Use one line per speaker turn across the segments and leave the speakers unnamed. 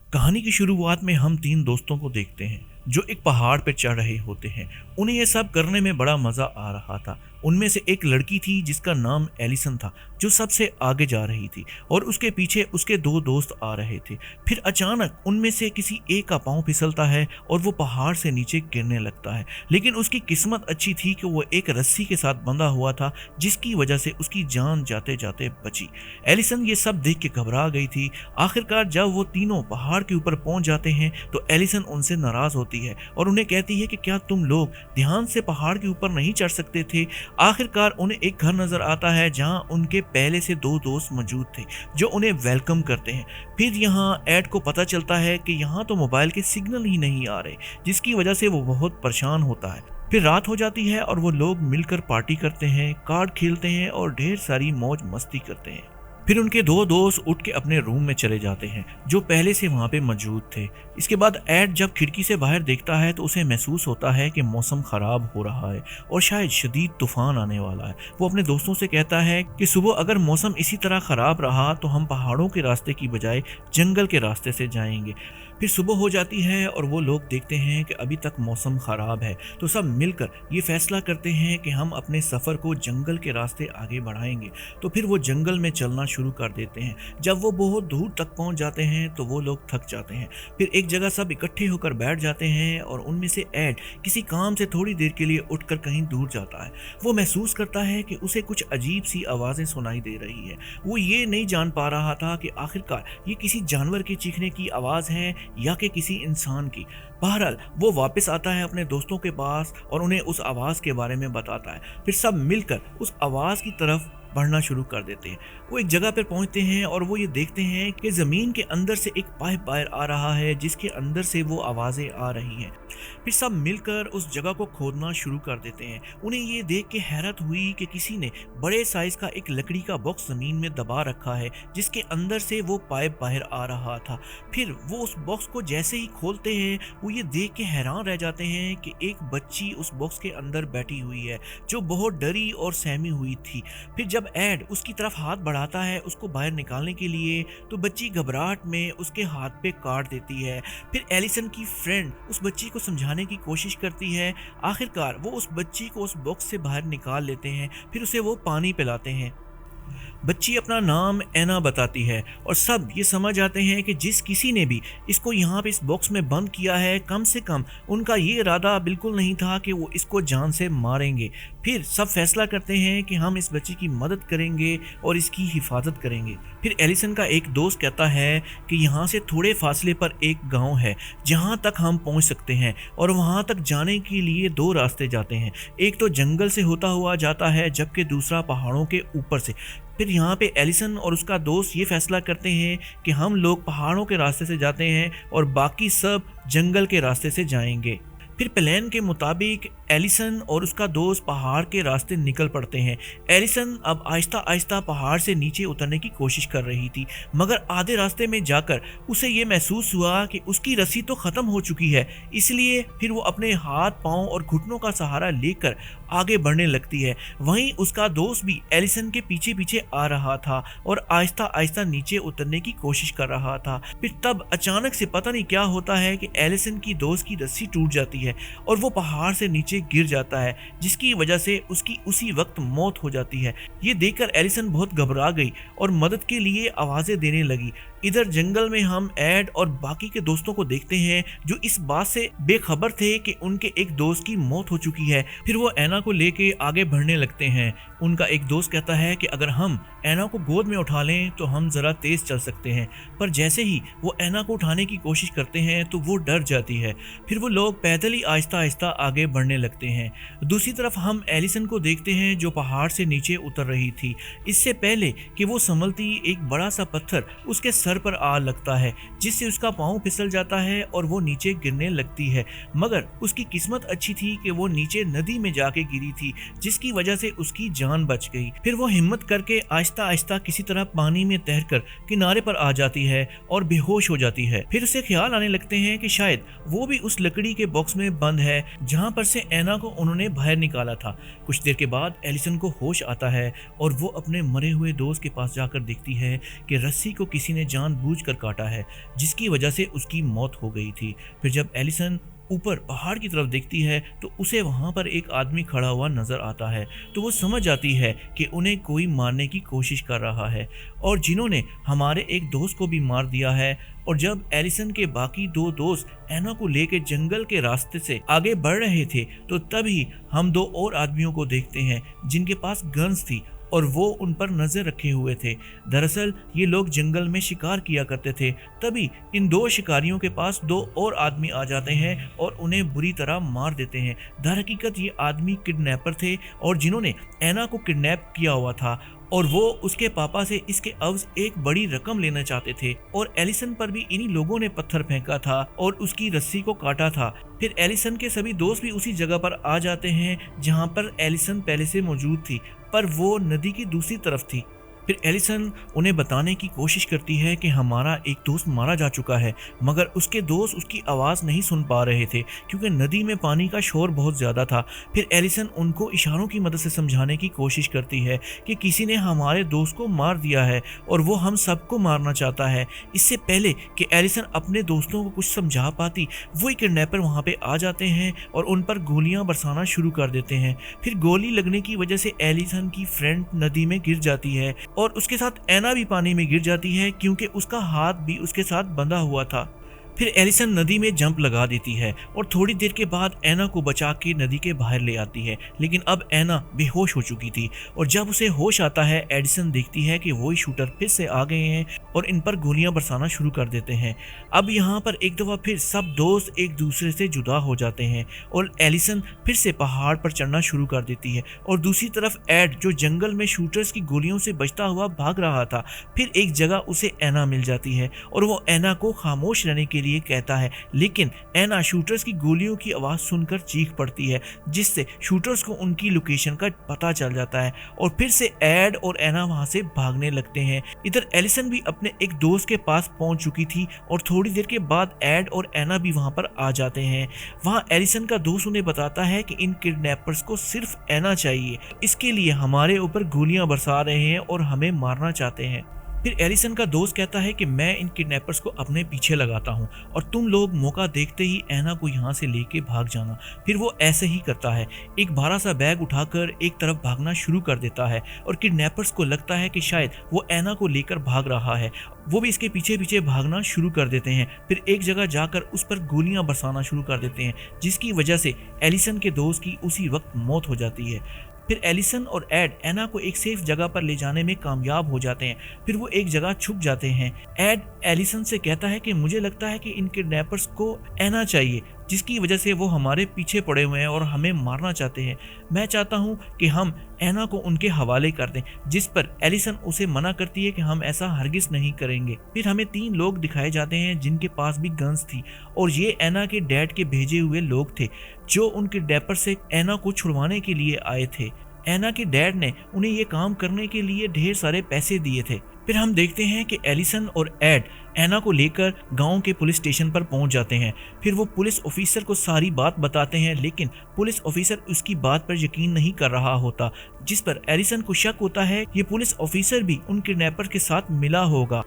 कहानी की शुरुआत में हम तीन दोस्तों को देखते हैं जो एक पहाड़ पर चढ़ रहे होते हैं। उन्हें यह सब करने में बड़ा मजा आ रहा था। उनमें से एक लड़की थी जिसका नाम एलिसन था, जो सबसे आगे जा रही थी और उसके पीछे उसके दो दोस्त आ रहे थे। फिर अचानक उनमें से किसी एक का पांव फिसलता है और वो पहाड़ से नीचे गिरने लगता है। लेकिन उसकी किस्मत अच्छी थी कि वो एक रस्सी के साथ बंधा हुआ था, जिसकी वजह से उसकी जान जाते जाते बची। एलिसन ये सब देख के घबरा गई थी। आखिरकार जब वो तीनों पहाड़ के ऊपर पहुंच जाते हैं तो एलिसन उनसे नाराज होती है और उन्हें कहती है कि क्या तुम लोग ध्यान से पहाड़ के ऊपर नहीं चढ़ सकते थे। आखिरकार उन्हें एक घर नजर आता है जहां उनके पहले से दो दोस्त मौजूद थे जो उन्हें वेलकम करते हैं। फिर यहां एड को पता चलता है कि यहां तो मोबाइल के सिग्नल ही नहीं आ रहे, जिसकी वजह से वो बहुत परेशान होता है। फिर रात हो जाती है और वो लोग मिलकर पार्टी करते हैं, कार्ड खेलते हैं और ढेर सारी मौज मस्ती करते हैं। फिर उनके दो दोस्त उठ के अपने रूम में चले जाते हैं जो पहले से वहाँ पे मौजूद थे। इसके बाद एड जब खिड़की से बाहर देखता है तो उसे महसूस होता है कि मौसम खराब हो रहा है और शायद शदीद तूफान आने वाला है। वो अपने दोस्तों से कहता है कि सुबह अगर मौसम इसी तरह खराब रहा तो हम पहाड़ों के रास्ते की बजाय जंगल के रास्ते से जाएंगे। फिर सुबह हो जाती है और वो लोग देखते हैं कि अभी तक मौसम खराब है, तो सब मिलकर ये फैसला करते हैं कि हम अपने सफ़र को जंगल के रास्ते आगे बढ़ाएंगे। तो फिर वो जंगल में चलना शुरू कर देते हैं। जब वो बहुत दूर तक पहुंच जाते हैं तो वो लोग थक जाते हैं। फिर एक जगह सब इकट्ठे होकर बैठ जाते हैं और उनमें से एड किसी काम से थोड़ी देर के लिए उठकर कहीं दूर जाता है। वो महसूस करता है कि उसे कुछ अजीब सी आवाज़ें सुनाई दे रही है। वो ये नहीं जान पा रहा था कि आखिरकार ये किसी जानवर के चीखने की आवाज़ है या कि किसी इंसान की। बहरहाल वो वापस आता है अपने दोस्तों के पास और उन्हें उस आवाज़ के बारे में बताता है। फिर सब मिलकर उस आवाज़ की तरफ बढ़ना शुरू कर देते हैं। वो एक जगह पर पहुंचते हैं और वो ये देखते हैं कि ज़मीन के अंदर से एक पाइप बाहर आ रहा है जिसके अंदर से वो आवाज़ें आ रही हैं। फिर सब मिलकर उस जगह को खोदना शुरू कर देते हैं। उन्हें ये देख के हैरत हुई कि किसी ने बड़े साइज का एक लकड़ी का बॉक्स ज़मीन में दबा रखा है जिसके अंदर से वो पाइप बाहर आ रहा था। फिर वो उस बॉक्स को जैसे ही खोलते हैं वो ये देख के हैरान रह जाते हैं कि एक बच्ची उस बॉक्स के अंदर बैठी हुई है जो बहुत डरी और सहमी हुई थी। फिर जब एड उसकी तरफ हाथ बढ़ाता है उसको बाहर निकालने के लिए तो बच्ची घबराहट में उसके हाथ पे काट देती है। फिर एलिसन की फ्रेंड उस बच्ची को समझाने की कोशिश करती है। आखिरकार वो उस बच्ची को उस बॉक्स से बाहर निकाल लेते हैं। फिर उसे वो पानी पिलाते हैं। बच्ची अपना नाम एना बताती है और सब ये समझ आते हैं कि जिस किसी ने भी इसको यहाँ पे इस बॉक्स में बंद किया है, कम से कम उनका ये इरादा बिल्कुल नहीं था कि वो इसको जान से मारेंगे। फिर सब फैसला करते हैं कि हम इस बच्ची की मदद करेंगे और इसकी हिफाजत करेंगे। फिर एलिसन का एक दोस्त कहता है कि यहाँ से थोड़े फासले पर एक गाँव है जहाँ तक हम पहुँच सकते हैं और वहाँ तक जाने के लिए दो रास्ते जाते हैं। एक तो जंगल से होता हुआ जाता है जबकि दूसरा पहाड़ों के ऊपर से। फिर यहाँ पे एलिसन और उसका दोस्त ये फैसला करते हैं कि हम लोग पहाड़ों के रास्ते से जाते हैं और बाकी सब जंगल के रास्ते से जाएंगे। फिर प्लान के मुताबिक एलिसन और उसका दोस्त पहाड़ के रास्ते निकल पड़ते हैं। एलिसन अब आहिस्ता आहिस्ता पहाड़ से नीचे उतरने की कोशिश कर रही थी, मगर आधे रास्ते में जाकर उसे ये महसूस हुआ कि उसकी रस्सी तो ख़त्म हो चुकी है। इसलिए फिर वो अपने हाथ पांव और घुटनों का सहारा लेकर आगे बढ़ने लगती है। वहीं उसका दोस्त भी एलिसन के पीछे पीछे आ रहा था और आहिस्ता आहिस्ता नीचे उतरने की कोशिश कर रहा था। फिर तब अचानक से पता नहीं क्या होता है कि एलिसन की दोस्त की रस्सी टूट जाती है और वो पहाड़ से नीचे गिर जाता है, जिसकी वजह से उसकी उसी वक्त मौत हो जाती है। ये देखकर एलिसन बहुत घबरा गई और मदद के लिए आवाजें देने लगी। इधर जंगल में हम एड और बाकी के दोस्तों को देखते हैं जो इस बात से बेखबर थे कि उनके एक दोस्त की मौत हो चुकी है। फिर वो एना को लेके आगे बढ़ने लगते हैं। उनका एक दोस्त कहता है कि अगर हम एना को गोद में उठा लें तो हम ज़रा तेज़ चल सकते हैं, पर जैसे ही वो एना को उठाने की कोशिश करते हैं तो वो डर जाती है। फिर वो लोग पैदल ही आहिस्ता आहिस्ता आगे बढ़ने लगते हैं। दूसरी तरफ हम एलिसन को देखते हैं जो पहाड़ से नीचे उतर रही थी। इससे पहले कि वो संभलती एक बड़ा सा पत्थर उसके सर पर आ लगता है, जिससे उसका पाँव फिसल जाता है और वो नीचे गिरने लगती है। मगर उसकी किस्मत अच्छी थी कि वो नीचे नदी में जाके गिरी थी, जिसकी वजह से उसकी जान बच गई। फिर वो हिम्मत करके आहिस्ता आहिस्ता किसी तरह पानी में तैरकर किनारे पर आ जाती है और बेहोश हो जाती है। फिर उसे ख्याल आने लगते हैं कि शायद वो भी उस लकड़ी के बॉक्स में बंद है जहाँ पर से एना को उन्होंने बाहर निकाला था। कुछ देर के बाद एलिसन को होश आता है और वो अपने मरे हुए दोस्त के पास जाकर देखती है कि रस्सी को किसी ने जानबूझ कर काटा है, जिसकी वजह से उसकी मौत हो गई थी। फिर जब एलिसन ऊपर पहाड़ की तरफ देखती है तो उसे वहाँ पर एक आदमी खड़ा हुआ नजर आता है, तो वो समझ जाती है कि उन्हें कोई मारने की कोशिश कर रहा है और जिन्होंने हमारे एक दोस्त को भी मार दिया है। और जब एलिसन के बाकी दो दोस्त एना को लेकर जंगल के रास्ते से आगे बढ़ रहे थे तो तभी हम दो और आदमियों को देखते हैं जिनके पास गन्स थी और वो उन पर नजर रखे हुए थे। दरअसल ये लोग जंगल में शिकार किया करते थे। तभी इन दो शिकारियों के पास दो और आदमी आ जाते हैं और उन्हें बुरी तरह मार देते हैं। दरहकीकत ये आदमी किडनैपर थे और जिन्होंने एना को किडनैप किया हुआ था और वो उसके पापा से इसके अवज एक बड़ी रकम लेना चाहते थे और एलिसन पर भी इन्हीं लोगों ने पत्थर फेंका था और उसकी रस्सी को काटा था। फिर एलिसन के सभी दोस्त भी उसी जगह पर आ जाते हैं जहां पर एलिसन पहले से मौजूद थी, पर वो नदी की दूसरी तरफ थी। फिर एलिसन उन्हें बताने की कोशिश करती है कि हमारा एक दोस्त मारा जा चुका है, मगर उसके दोस्त उसकी आवाज़ नहीं सुन पा रहे थे क्योंकि नदी में पानी का शोर बहुत ज़्यादा था। फिर एलिसन उनको इशारों की मदद से समझाने की कोशिश करती है कि किसी ने हमारे दोस्त को मार दिया है और वो हम सबको मारना चाहता है। इससे पहले कि एलिसन अपने दोस्तों को कुछ समझा पाती, वही किडनैपर वहाँ पे आ जाते हैं और उन पर गोलियाँ बरसाना शुरू कर देते हैं। फिर गोली लगने की वजह से एलिसन की फ्रेंड नदी में गिर जाती है और उसके साथ एना भी पानी में गिर जाती है क्योंकि उसका हाथ भी उसके साथ बंधा हुआ था। फिर एलिसन नदी में जंप लगा देती है और थोड़ी देर के बाद एना को बचा के नदी के बाहर ले आती है, लेकिन अब एना बेहोश हो चुकी थी और जब उसे होश आता है एलिसन देखती है कि वही शूटर फिर से आ गए हैं और इन पर गोलियां बरसाना शुरू कर देते हैं। अब यहाँ पर एक दफ़ा फिर सब दोस्त एक दूसरे से जुदा हो जाते हैं और एलिसन फिर से पहाड़ पर चढ़ना शुरू कर देती है और दूसरी तरफ एड जो जंगल में शूटर्स की गोलियों से बचता हुआ भाग रहा था, फिर एक जगह उसे एना मिल जाती है और वो एना को खामोश रहने के लिए कहता है, लेकिन एना शूटर्स की गोलियों की आवाज सुनकर चीख पड़ती है जिससे शूटर्स को उनकी लोकेशन का पता चल जाता है और फिर से एड और एना वहां से भागने लगते हैं। इधर एलिसन भी अपने एक दोस्त के पास पहुंच चुकी थी और थोड़ी देर के बाद एड और एना भी वहां पर आ जाते हैं। वहां एलिसन का दोस्त उन्हें बताता है कि इन किडनैपर्स को सिर्फ एना चाहिए, इसके लिए हमारे ऊपर गोलियां बरसा रहे हैं और हमें मारना चाहते हैं। फिर एलिसन का दोस्त कहता है कि मैं इन किडनैपर्स को अपने पीछे लगाता हूं और तुम लोग मौका देखते ही एना को यहां से लेके भाग जाना। फिर वो ऐसे ही करता है, एक भारा सा बैग उठाकर एक तरफ भागना शुरू कर देता है और किडनैपर्स को लगता है कि शायद वो एना को लेकर भाग रहा है, वो भी इसके पीछे पीछे भागना शुरू कर देते हैं। फिर एक जगह जाकर उस पर गोलियां बरसाना शुरू कर देते हैं जिसकी वजह से एलिसन के दोस्त की उसी वक्त मौत हो जाती है। फिर एलिसन और एड एना को एक सेफ जगह पर ले जाने में कामयाब हो जाते हैं। फिर वो एक जगह छुप जाते हैं। एड एलिसन से कहता है कि मुझे लगता है कि इन किडनैपर्स को एना चाहिए, जिसकी वजह से वो हमारे पीछे पड़े हुए हैं और हमें मारना चाहते हैं। मैं चाहता हूं कि हम एना को उनके हवाले कर दें, जिस पर एलिसन उसे मना करती है कि हम ऐसा हरगिज नहीं करेंगे। फिर हमें 3 लोग दिखाए जाते हैं जिनके पास भी गन्स थी और ये एना के डैड के भेजे हुए लोग थे जो उन किडनैपर से एना को छुड़वाने के लिए आए थे। एना के डैड ने उन्हें ये काम करने के लिए ढेर सारे पैसे दिए थे। फिर हम देखते हैं कि एलिसन और एड एना को लेकर गांव के पुलिस स्टेशन पर पहुंच जाते हैं। फिर वो पुलिस ऑफिसर को सारी बात बताते हैं, लेकिन पुलिस ऑफिसर उसकी बात पर यकीन नहीं कर रहा होता, जिस पर एलिसन को शक होता है ये पुलिस ऑफिसर भी उन किडनैपर के साथ मिला होगा।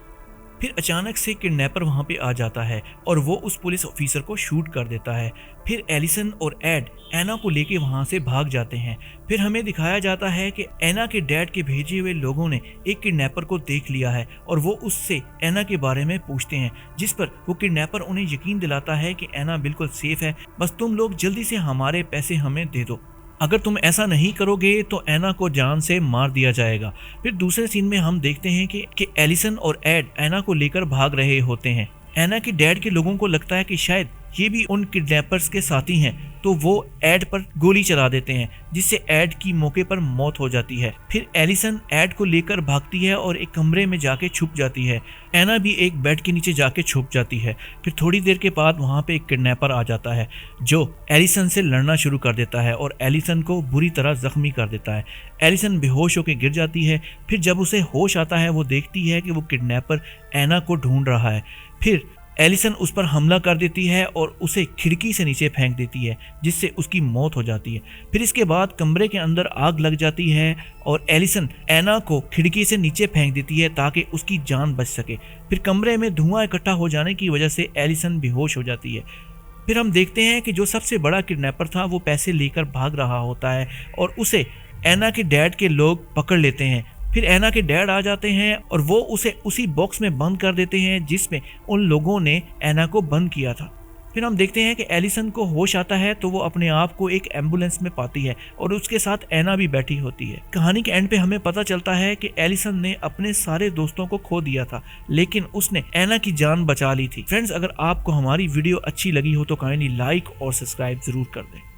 फिर अचानक से किडनैपर वहां पे आ जाता है और वो उस पुलिस ऑफिसर को शूट कर देता है। फिर एलिसन और एड एना को लेके वहां से भाग जाते हैं। फिर हमें दिखाया जाता है कि एना के डैड के भेजे हुए लोगों ने एक किडनैपर को देख लिया है और वो उससे एना के बारे में पूछते हैं, जिस पर वो किडनैपर उन्हें यकीन दिलाता है कि एना बिल्कुल सेफ है, बस तुम लोग जल्दी से हमारे पैसे हमें दे दो, अगर तुम ऐसा नहीं करोगे तो एना को जान से मार दिया जाएगा। फिर दूसरे सीन में हम देखते हैं कि एलिसन और एड एना को लेकर भाग रहे होते हैं। एना के डैड के लोगों को लगता है कि शायद ये भी उन किडनैपर्स के साथी हैं, तो वो एड पर गोली चला देते हैं जिससे एड की मौके पर मौत हो जाती है। फिर एलिसन एड को लेकर भागती है और एक कमरे में जाके छुप जाती है। एना भी एक बेड के नीचे जाके छुप जाती है। फिर थोड़ी देर के बाद वहाँ पे एक किडनैपर आ जाता है जो एलिसन से लड़ना शुरू कर देता है और एलिसन को बुरी तरह जख्मी कर देता है। एलिसन बेहोश होकर गिर जाती है। फिर जब उसे होश आता है वो देखती है कि वो किडनैपर एना को ढूंढ रहा है। फिर ایلیسن اس پر حملہ کر دیتی ہے اور اسے کھڑکی سے نیچے پھینک دیتی ہے جس سے اس کی موت ہو جاتی ہے۔ پھر اس کے بعد کمرے کے اندر آگ لگ جاتی ہے اور ایلیسن اینا کو کھڑکی سے نیچے پھینک دیتی ہے تاکہ اس کی جان بچ سکے۔ پھر کمرے میں دھواں اکٹھا ہو جانے کی وجہ سے ایلیسن بے ہوش ہو جاتی ہے۔ پھر ہم دیکھتے ہیں کہ جو سب سے بڑا کڈنیپر تھا وہ پیسے لے کر بھاگ رہا ہوتا ہے اور اسے اینا کے ڈیڈ کے لوگ پکڑ لیتے ہیں۔ پھر اینا کے ڈیڈ آ جاتے ہیں اور وہ اسے اسی باکس میں بند کر دیتے ہیں جس میں ان لوگوں نے اینا کو بند کیا تھا۔ پھر ہم دیکھتے ہیں کہ ایلیسن کو ہوش آتا ہے تو وہ اپنے آپ کو ایک ایمبولینس میں پاتی ہے اور اس کے ساتھ اینا بھی بیٹھی ہوتی ہے۔ کہانی کے اینڈ پہ ہمیں پتہ چلتا ہے کہ ایلیسن نے اپنے سارے دوستوں کو کھو دیا تھا لیکن اس نے اینا کی جان بچا لی تھی۔ فرینڈز، اگر آپ کو ہماری ویڈیو اچھی لگی ہو تو کائنڈلی لائک اور سبسکرائب ضرور کر دیں۔